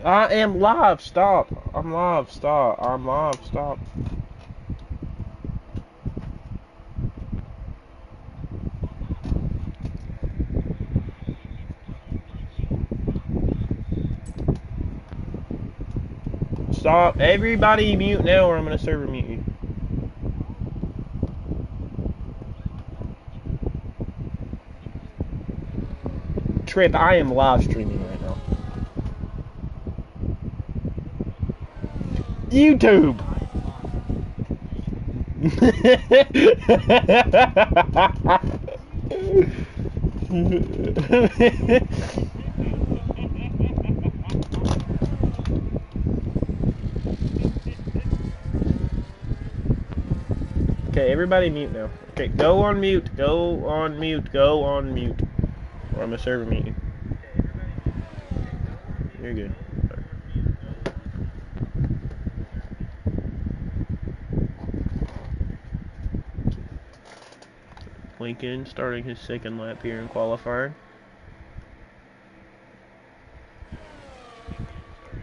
I am live. Stop. I'm live. Stop. I'm live. Stop. Stop. Everybody mute now or I'm going to server mute you. Trip, I am live streaming right now. YouTube. Okay, everybody mute now. Okay, go on mute. Go on mute. Go on mute. Or I'm gonna server mute you. You're good. Lincoln starting his second lap here in qualifying.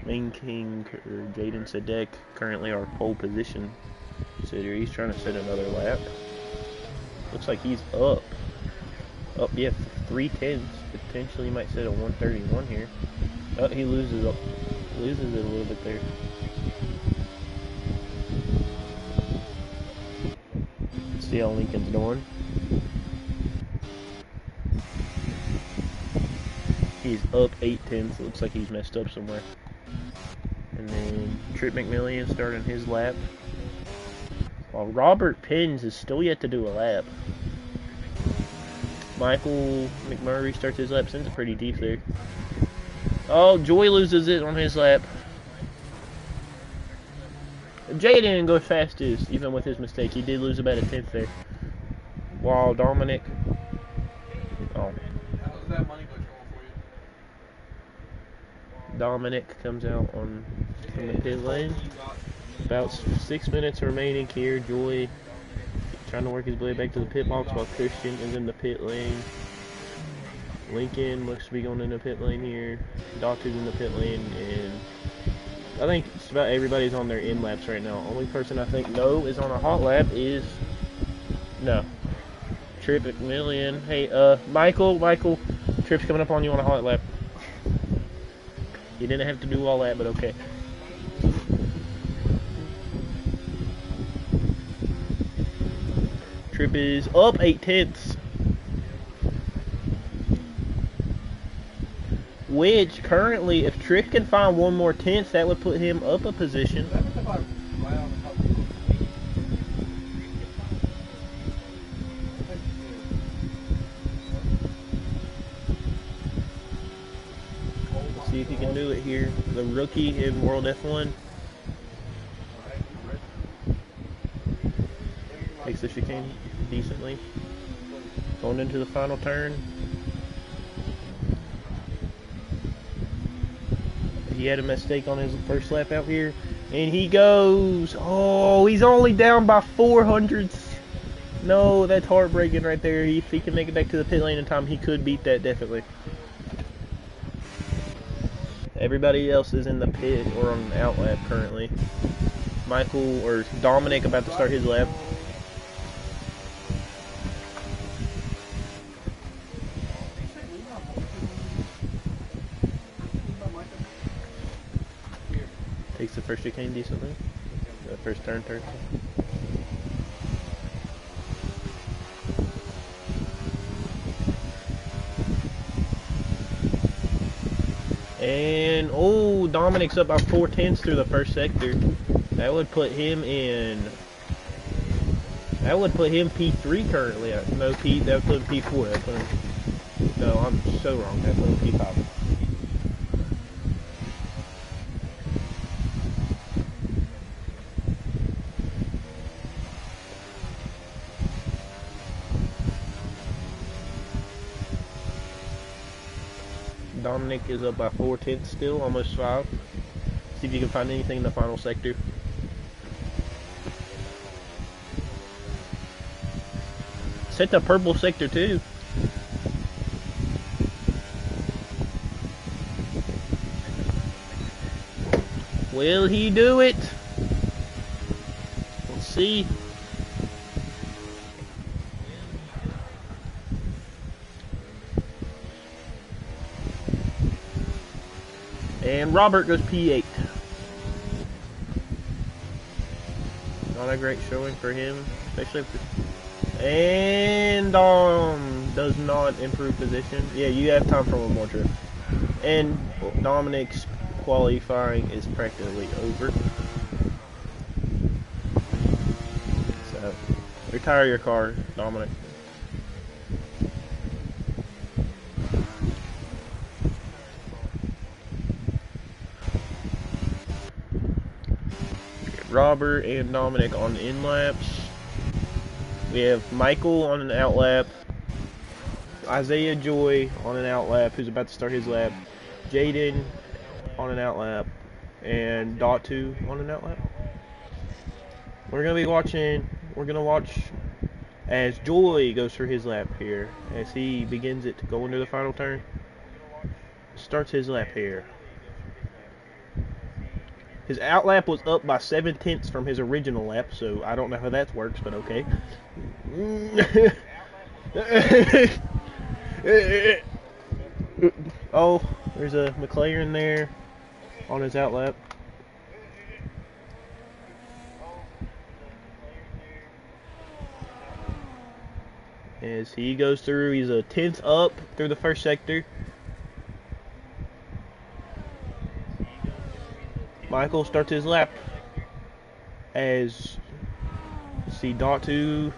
Main King or Jaden Sadek currently our pole position sitter. He's trying to set another lap. Looks like he's up. Up, yeah, 3/10. Potentially he might set a 131 here. Oh, he loses it a little bit there. Let's see how Lincoln's doing. He's up 8/10. So it looks like he's messed up somewhere. And then Trip McMillian starting his lap. While Robert Pins is still yet to do a lap. Michael McMurray starts his lap, sends it pretty deep there. Oh, Joy loses it on his lap. Jay didn't go fastest, even with his mistake. He did lose about a 10th there. While Dominic... Oh. Dominic comes out from the pit lane. About 6 minutes remaining here. Joy trying to work his way back to the pit box while Christian is in the pit lane. Lincoln looks to be going in the pit lane here. Doctor's in the pit lane, and I think just about everybody's on their end laps right now. Only person I think no is on a hot lap is Trip McMillian. Hey, Michael, Trip's coming up on you on a hot lap. You didn't have to do all that, but okay. Trip is up 8/10. Which currently, if Trip can find one more tenth, that would put him up a position. Let's see if he can do it here. The rookie in World F1. Takes the chicane decently. Going into the final turn. He had a mistake on his first lap out here. And he goes. Oh, he's only down by 400ths. No, that's heartbreaking right there. If he can make it back to the pit lane in time, he could beat that definitely. Everybody else is in the pit or on an out lap currently. Michael or Dominic about to start his lap. Takes the first chicane decently. The first turn. And oh, Dominic's up by 4/10 through the first sector. That would put him in. That would put him P3 currently. No, that would put him P4. That put him, no, I'm so wrong. That put him P5. Dominic is up by 4/10 still, almost 5. See if you can find anything in the final sector. Set the purple sector too. Will he do it? Let's see. And Robert goes P8. Not a great showing for him, especially if and does not improve position. Yeah, you have time for one more trip. And Dominic's qualifying is practically over. So retire your car, Dominic. Robert and Dominic on in laps. We have Michael on an out lap, Isaiah Joy on an out lap, who's about to start his lap, Jaden on an out lap, and Dot2 on an out lap. We're gonna watch as Joy goes for his lap here, as he begins it to go into the final turn. Starts his lap here. His out lap was up by 7/10 from his original lap, so I don't know how that works, but okay. Oh, there's a McLaren there on his out lap. As he goes through, he's a 10th up through the first sector. Michael starts his lap as see Dot2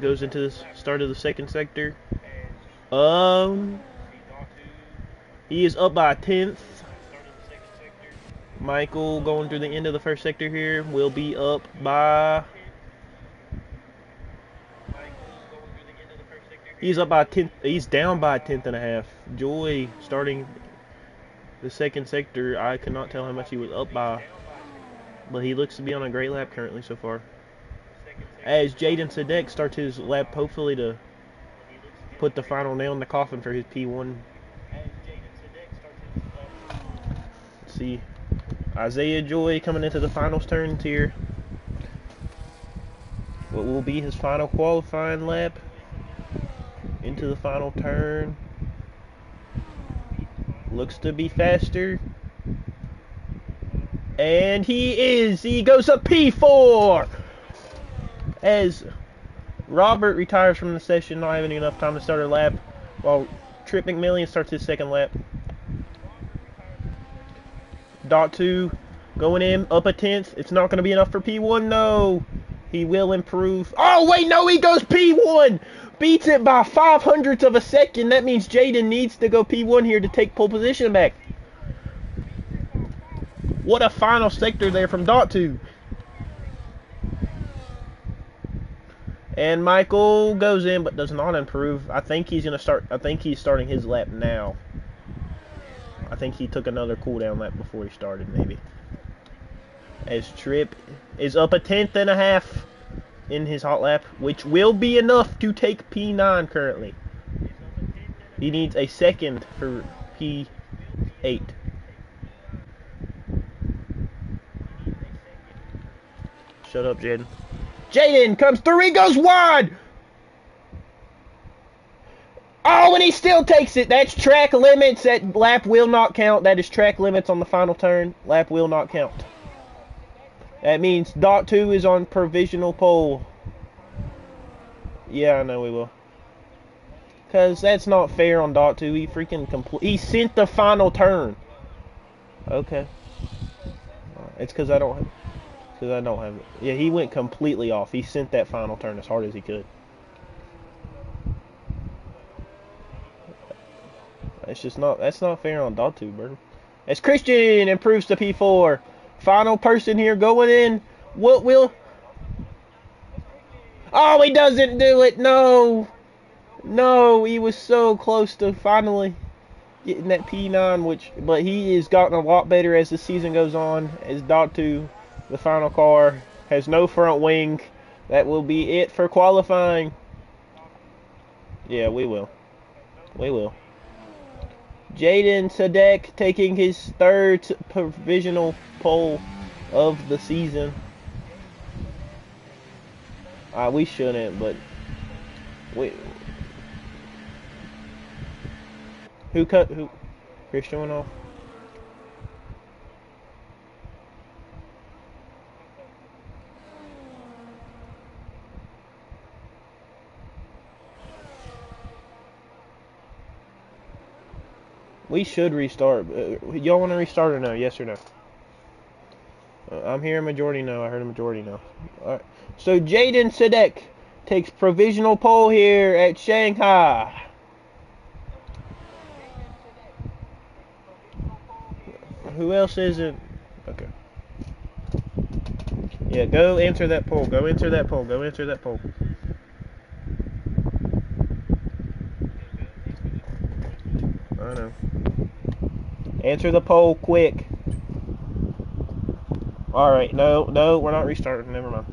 goes into the start of the second sector. He is up by a 10th. Michael going through the end of the first sector here will be up by. He's up by a 10th. He's down by a 10th and a half. Joy starting the second sector, I cannot tell how much he was up by, but he looks to be on a great lap currently so far. As Jaden Sadek starts his lap, hopefully to put the final nail in the coffin for his P1. Let's see. Isaiah Joy coming into the finals turns here. What will be his final qualifying lap into the final turn. Looks to be faster. And he goes up P4! As Robert retires from the session, not having enough time to start a lap, while Trip McMillian starts his second lap. Dot2 going in, up a 10th. It's not going to be enough for P1, no. He will improve. Oh, wait, no, he goes P1! Beats it by 0.05 of a second. That means Jaden needs to go P1 here to take pole position back. What a final sector there from Dot2. And Michael goes in but does not improve. I think he's starting his lap now. I think he took another cooldown lap before he started, maybe. As Trip is up a 10th and a half in his hot lap, which will be enough to take P9 currently. He needs a second for P8. Shut up, Jaden. Jaden comes through, he goes wide! Oh, and he still takes it. That's track limits. That lap will not count. That is track limits on the final turn. Lap will not count. That means Dot2 is on provisional pole. Yeah, I know we will. Because that's not fair on Dot2. He freaking he sent the final turn. Okay. It's because I don't have... it. Yeah, he went completely off. He sent that final turn as hard as he could. That's not fair on Dot2, bro. As Christian improves to P4. Final person here going in. What will... Oh, he doesn't do it. No. No, he was so close to finally getting that P9, but he has gotten a lot better as the season goes on. As Dot2, the final car, has no front wing. That will be it for qualifying. Yeah, we will. We will. Jaden Sadek taking his third provisional pole of the season. We shouldn't, but who cut who? Christian went off. We should restart. Y'all want to restart or no? Yes or no? I'm hearing majority no. I heard a majority no. All right. So Jaden Sadek takes provisional pole here at Shanghai. Who else is it? Okay. Yeah, go answer that poll. Go answer that poll. Go answer that poll. I know. Answer the poll quick. Alright, no, we're not restarting. Never mind.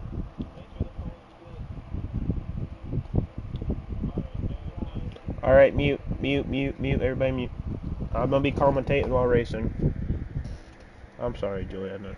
Alright, mute. Everybody mute. I'm gonna be commentating while racing. I'm sorry, Julie, I know.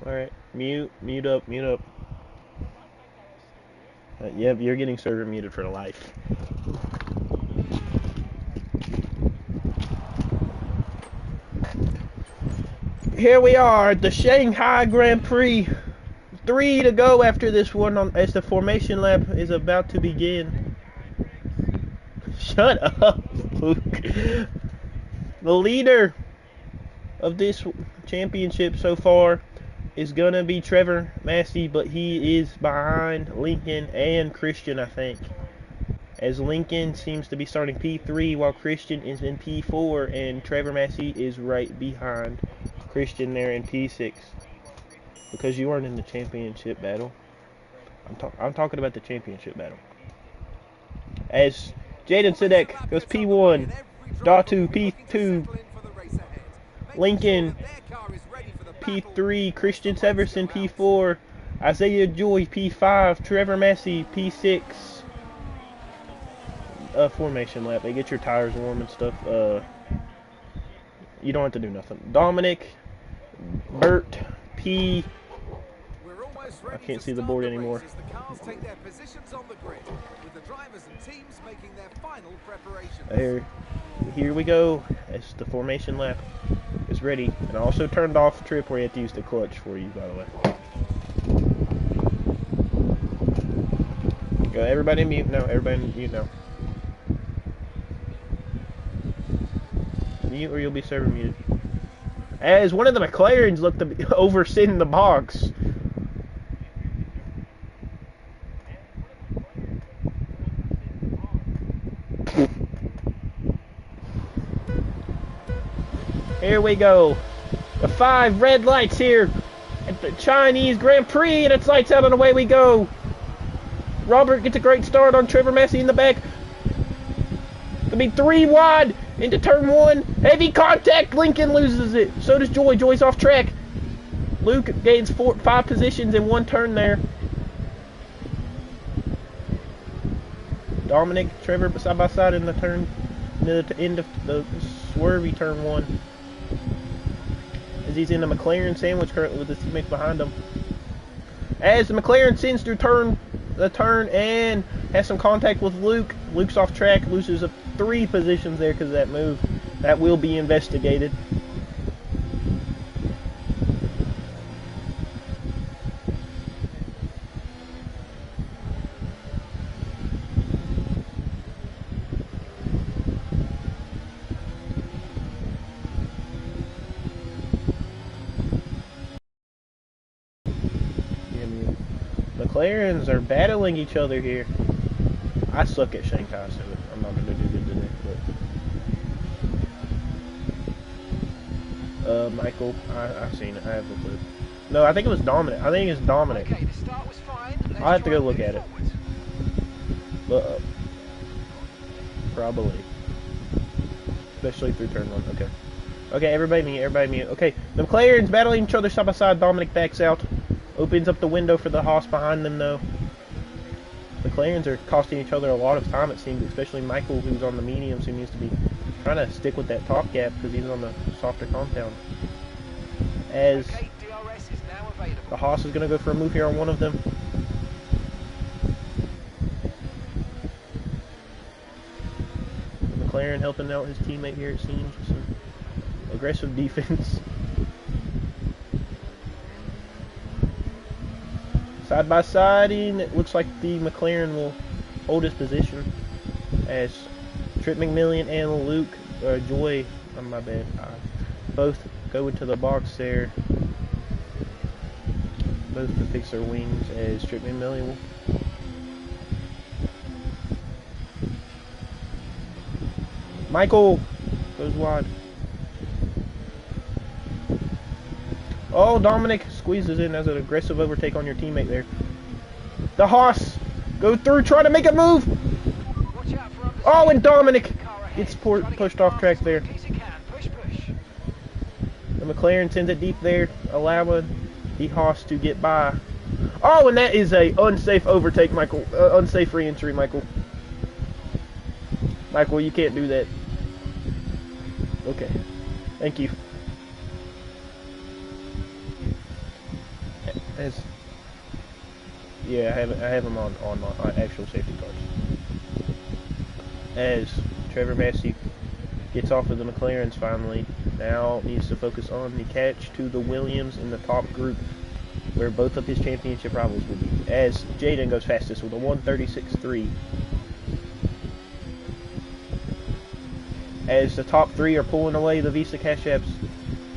Alright, mute up. Yep, you're getting server muted for life. Here we are at the Shanghai Grand Prix. 3 to go after this one as the formation lap is about to begin. Shut up, Luke. The leader of this championship so far is gonna be Trevor Massey, but he is behind Lincoln and Christian, I think. As Lincoln seems to be starting P3 while Christian is in P4, and Trevor Massey is right behind Christian there in P6. Because you weren't in the championship battle. I'm talking about the championship battle. As Jaden Sadek goes P1, Datu P2, Lincoln P3, Christian Severson P4, Isaiah Joy P5, Trevor Massey P6. Formation lap. They get your tires warm and stuff. You don't have to do nothing. Dominic, Bert P. I can't see the board anymore. Here we go. As the formation lap is ready, and I also turned off trip where you have to use the clutch for you, by the way. Go, everybody mute now. Everybody mute now. Mute or you'll be server muted. As one of the McLarens looked to be over sitting in the box. Here we go. The 5 red lights here at the Chinese Grand Prix, and it's lights out and away we go. Robert gets a great start on Trevor Massey in the back. Gonna be 3 wide into turn 1. Heavy contact. Lincoln loses it. So does Joy. Joy's off track. Luke gains 5 positions in 1 turn there. Dominic, Trevor side by side in the turn, near the end of the swervy turn 1. As he's in the McLaren sandwich currently with his teammates behind him. As the McLaren sends through the turn and has some contact with Luke. Luke's off track, loses 3 positions there because of that move. That will be investigated. McLarens are battling each other here. I suck at Shanghai, so I'm not going to do good today. But Michael, I've seen it. I have looked at it. No, I think it was Dominic. I think it's Dominic. Okay, the start was fine. I'll have to go look at it. Uh-oh. Probably. Especially through turn 1. Okay. Okay, everybody mute. Okay, the McLarens battling each other side by side. Dominic backs out. Opens up the window for the Haas behind them, though. McLarens are costing each other a lot of time, it seems, especially Michael, who's on the mediums, who needs to be trying to stick with that top gap because he's on the softer compound. As the Haas is going to go for a move here on one of them. McLaren helping out his teammate here, it seems, with some aggressive defense. Side by side, and it looks like the McLaren will hold his position as Trip McMillan and Luke, Joy, oh my bad, both go into the box there. Both to fix their wings as Trip McMillan will. Michael goes wide. Oh, Dominic squeezes in as an aggressive overtake on your teammate there. The Haas go through, trying to make a move. Oh, and Dominic gets pushed off track there. The McLaren sends it deep there, allowing the Haas to get by. Oh, and that is a unsafe overtake, Michael. Unsafe re-entry, Michael. Michael, you can't do that. Okay, thank you. Yeah, I have them on actual safety cars. As Trevor Massey gets off of the McLarens finally, now needs to focus on the catch to the Williams in the top group, where both of his championship rivals will be. As Jaden goes fastest with a 136.3. As the top three are pulling away, the Visa Cash Apps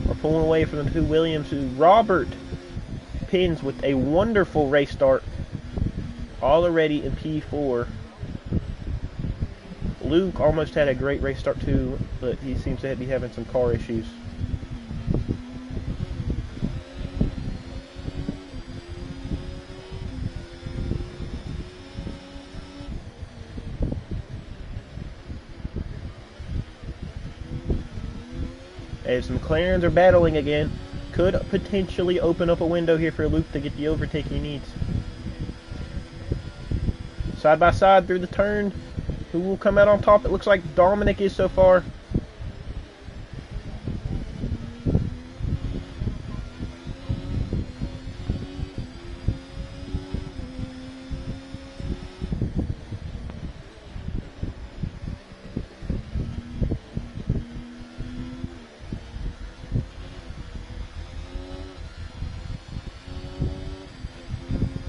are pulling away from the two Williams, who Robert pins with a wonderful race start already in P4. Luke almost had a great race start too, but he seems to be having some car issues. As the McLarens are battling again, could potentially open up a window here for Luke to get the overtake he needs. Side by side through the turn. Who will come out on top? It looks like Dominic is so far.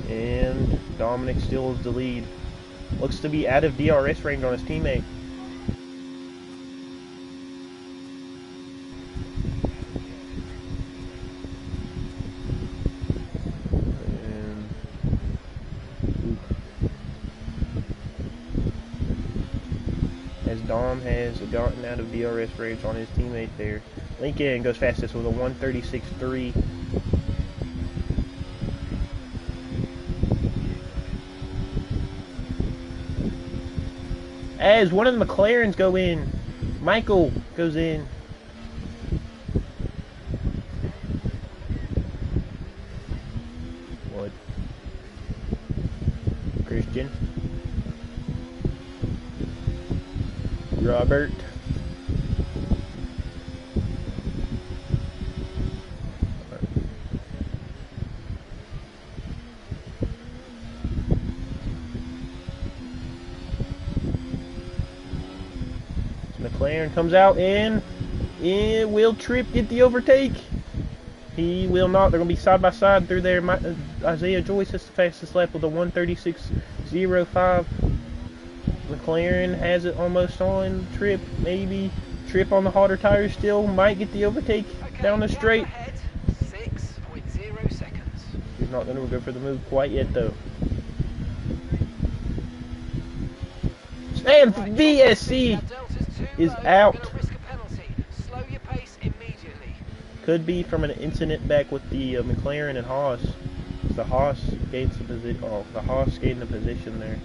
And Dominic still is the lead. Looks to be out of DRS range on his teammate. As Dom has gotten out of DRS range on his teammate there. Lincoln goes fastest with a 136.3. As one of the McLarens go in, Michael goes in. What? Christian. Robert. McLaren comes out and will Trip get the overtake? He will not. They're going to be side by side through there. Isaiah Joyce has the fastest lap with a 136.05. McLaren has it almost on. Trip, maybe. Trip on the hotter tires still. Might get the overtake down the straight. 6.0 seconds. He's not going to go for the move quite yet, though. And VSC is out. Could be from an incident back with the McLaren and Haas. The Haas gains the position. Oh, the Haas gained the position there.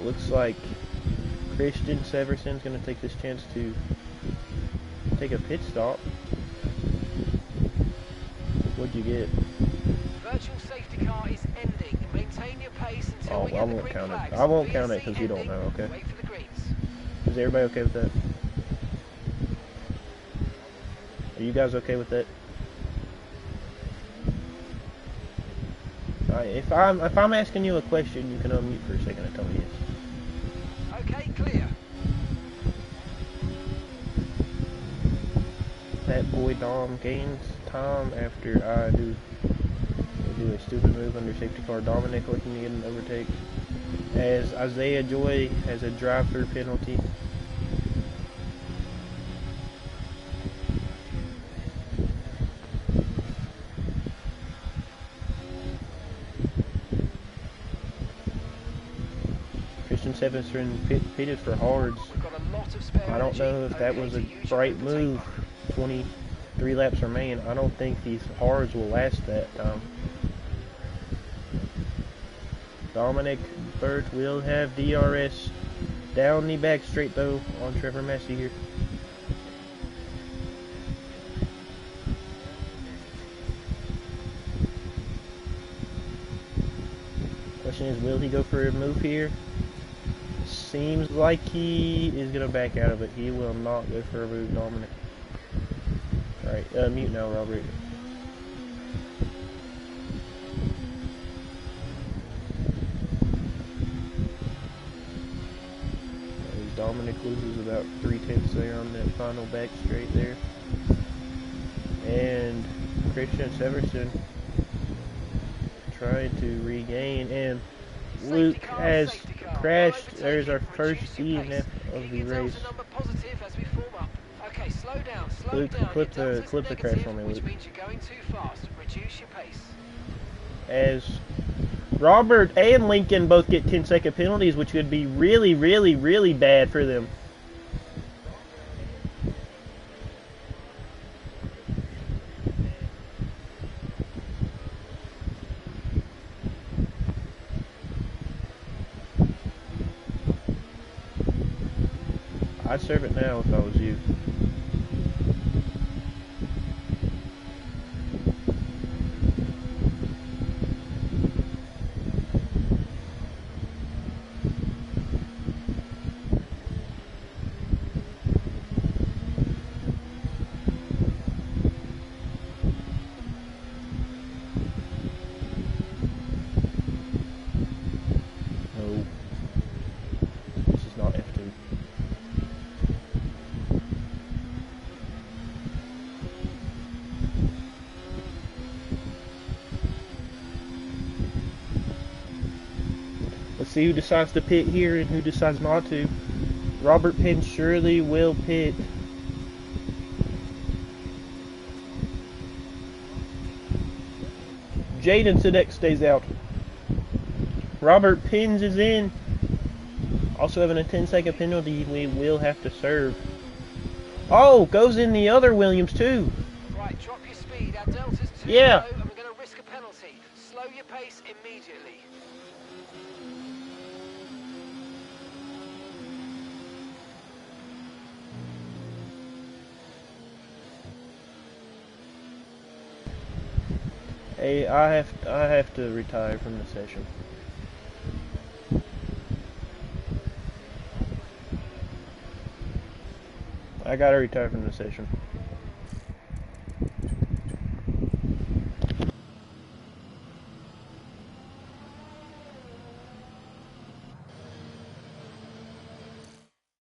looks like Christian Severson's going to take this chance to take a pit stop. What'd you get? Virtual safety car is ending. Maintain your pace until we I get the won't green count it. flags. I won't count it VSC because you don't ending. know, okay? Wait for the greens. Is everybody okay with that? Are you guys okay with that? Alright, if I'm asking you a question, you can unmute for a second and tell me yes. Okay, clear. That boy Dom gains time after I do a stupid move under safety car. Dominic looking to get an overtake as Isaiah Joy has a drive-through penalty. Christian Sevenson pitted for hards. We've got a lot of spare I don't know energy. if that Okay was to a use your right overtake move. button. 23 laps remain. I don't think these hards will last that time. Dominic Burt will have DRS down the back straight though on Trevor Massey here. Question is, will he go for a move here? Seems like he is going to back out of it. He will not go for a move, Dominic. Alright, mute now, Robert. Dominic loses about 3/10 there on that final back straight there. And Christian Severson trying to regain, and Luke has crashed. There's our first DNF of the race. Okay, slow down, Luke, clip the crash for me, Luke. Which means you're going too fast. Reduce your pace. As Robert and Lincoln both get 10-second penalties, which would be really, really, really bad for them. I'd serve it now if I was you. No. This is not F2. Let's see who decides to pit here and who decides not to. Robert Penn surely will pit. Jaden Sadek stays out. Robert Pins is in. Also having a 10-second penalty, we will have to serve. Oh, goes in the other Williams too. Right, drop your speed. Our delta's too Yeah. low and we're going to risk a penalty. Slow your pace immediately. Hey, I have to retire from the session. I gotta retire from the session.